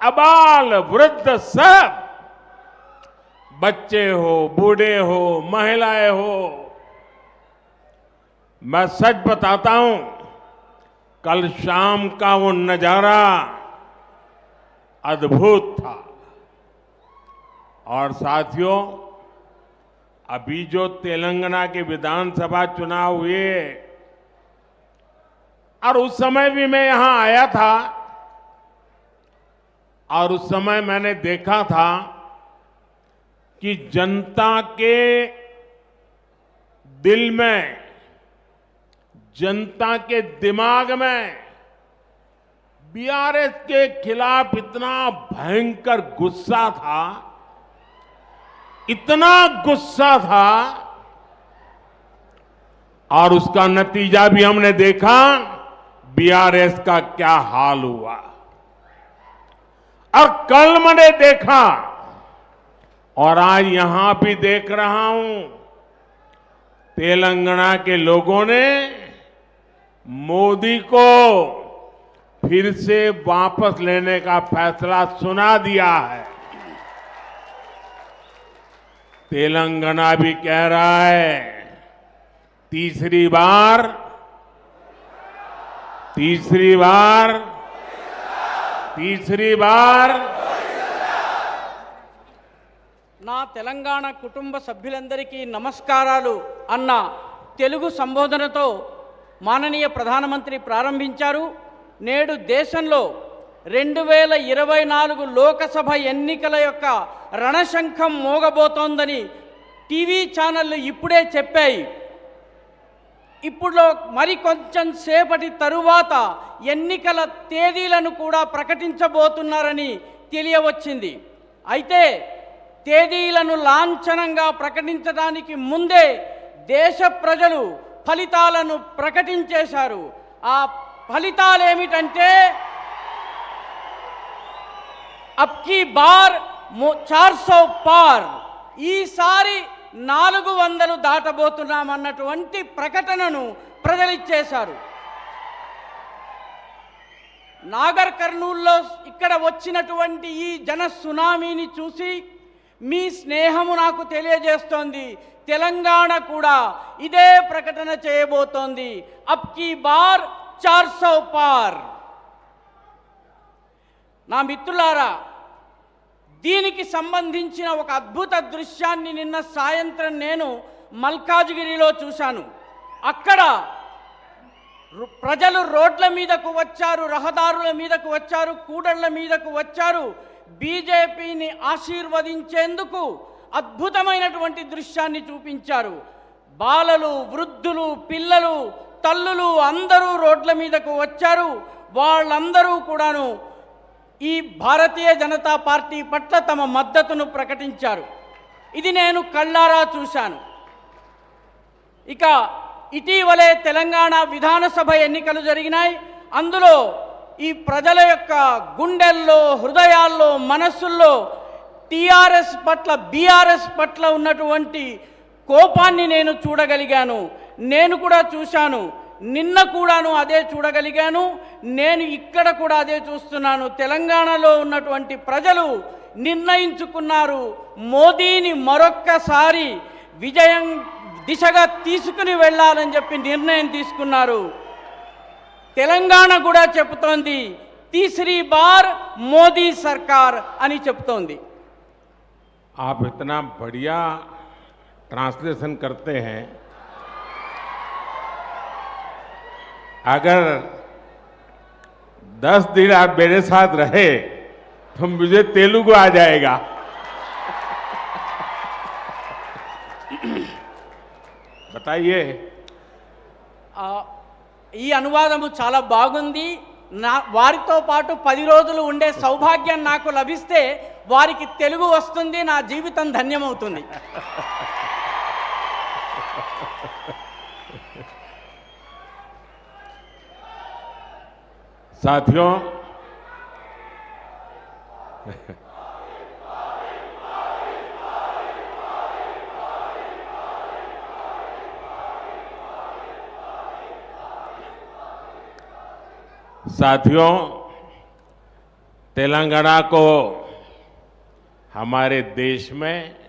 अबाल वृद्ध सब, बच्चे हो, बूढ़े हो, महिलाएं हो, मैं सच बताता हूं, कल शाम का वो नजारा अद्भुत था। और साथियों, अभी जो तेलंगाना के विधानसभा चुनाव हुए और उस समय भी मैं यहां आया था और उस समय मैंने देखा था कि जनता के दिल में, जनता के दिमाग में बीआरएस के खिलाफ इतना भयंकर गुस्सा था, इतना गुस्सा था, और उसका नतीजा भी हमने देखा, बीआरएस का क्या हाल हुआ। और कल मैंने देखा और आज यहां भी देख रहा हूं, तेलंगाना के लोगों ने मोदी को फिर से वापस लेने का फैसला सुना दिया है। तेलंगाना भी कह रहा है, तीसरी बार నా తెలంగాణ కుటుంబ సభ్యులందరికీ నమస్కారాలు అన్న తెలుగు సంబోధనతో మాననీయ ప్రధానమంత్రి ప్రారంభించారు. నేడు దేశంలో 2024 లోకసభ ఎన్నికల యొక్క రణశంఖం మోగబోతోందని టీవీ ఛానళ్లు ఇప్పుడే చెప్పాయి. ఇప్పుడు మరి కొంచెం సేపటి తరువాత ఎన్నికల తేదీలను కూడా ప్రకటించబోతున్నారని తెలియవచ్చింది. అయితే తేదీలను లాంఛనంగా ప్రకటించడానికి ముందే దేశ ప్రజలు ఫలితాలను ప్రకటించేశారు. ఆ ఫలితాలు ఏమిటంటే, అబ్ కీ బార్ 400 పార్, ఈసారి 400 దాటబోతున్నామన్నటువంటి ప్రకటనను ప్రజలిచ్చేశారు. నాగర్ కర్నూల్లో ఇక్కడ వచ్చినటువంటి ఈ జన సునామీని చూసి మీ స్నేహము నాకు తెలియజేస్తోంది, తెలంగాణ కూడా ఇదే ప్రకటన చేయబోతోంది. అబ్ కీ బార్ 400 పార్. నా మిత్రులారా, దీనికి సంబంధించిన ఒక అద్భుత దృశ్యాన్ని నిన్న సాయంత్రం నేను మల్కాజ్గిరిలో చూశాను. అక్కడ ప్రజలు రోడ్ల మీదకు వచ్చారు, రహదారుల మీదకు వచ్చారు, కూడళ్ల మీదకు వచ్చారు. బీజేపీని ఆశీర్వదించేందుకు అద్భుతమైనటువంటి దృశ్యాన్ని చూపించారు. బాలలు, వృద్ధులు, పిల్లలు, తల్లులు అందరూ రోడ్ల మీదకు వచ్చారు. వాళ్ళందరూ కూడాను ఈ భారతీయ జనతా పార్టీ పట్ల తమ మద్దతును ప్రకటించారు. ఇది నేను కళ్ళారా చూశాను. ఇక ఇటీవలే తెలంగాణ విధానసభ ఎన్నికలు జరిగినాయి. అందులో ఈ ప్రజల యొక్క గుండెల్లో, హృదయాల్లో, మనస్సుల్లో టీఆర్ఎస్ పట్ల, బీఆర్ఎస్ పట్ల ఉన్నటువంటి కోపాన్ని నేను చూడగలిగాను. నేను కూడా చూశాను. నిన్న కూడాను అదే చూడగలిగాను. నేను ఇక్కడ కూడా అదే చూస్తున్నాను. తెలంగాణలో ఉన్నటువంటి ప్రజలు నిర్ణయించుకున్నారు, మోదీని మరొక్కసారి విజయం దిశగా తీసుకుని వెళ్ళాలని చెప్పి నిర్ణయం తీసుకున్నారు. తెలంగాణ కూడా చెబుతోంది, तीसरी बार मोदी सरकार అని చెప్తోంది. आप इतना बढ़िया ट्रांसलेशन करते हैं, अगर 10 दिन आप मेरे साथ रहे तो मुझे तेलुगु आ जाएगा। बताइए। ఈ అనువాదము చాలా బాగుంది. వారితో పాటు 10 రోజులు ఉండే సౌభాగ్యం నాకు లభిస్తే వారికి తెలుగు వస్తుంది, నా జీవితం ధన్యమవుతుంది. साथियों, तेलंगाना को हमारे देश में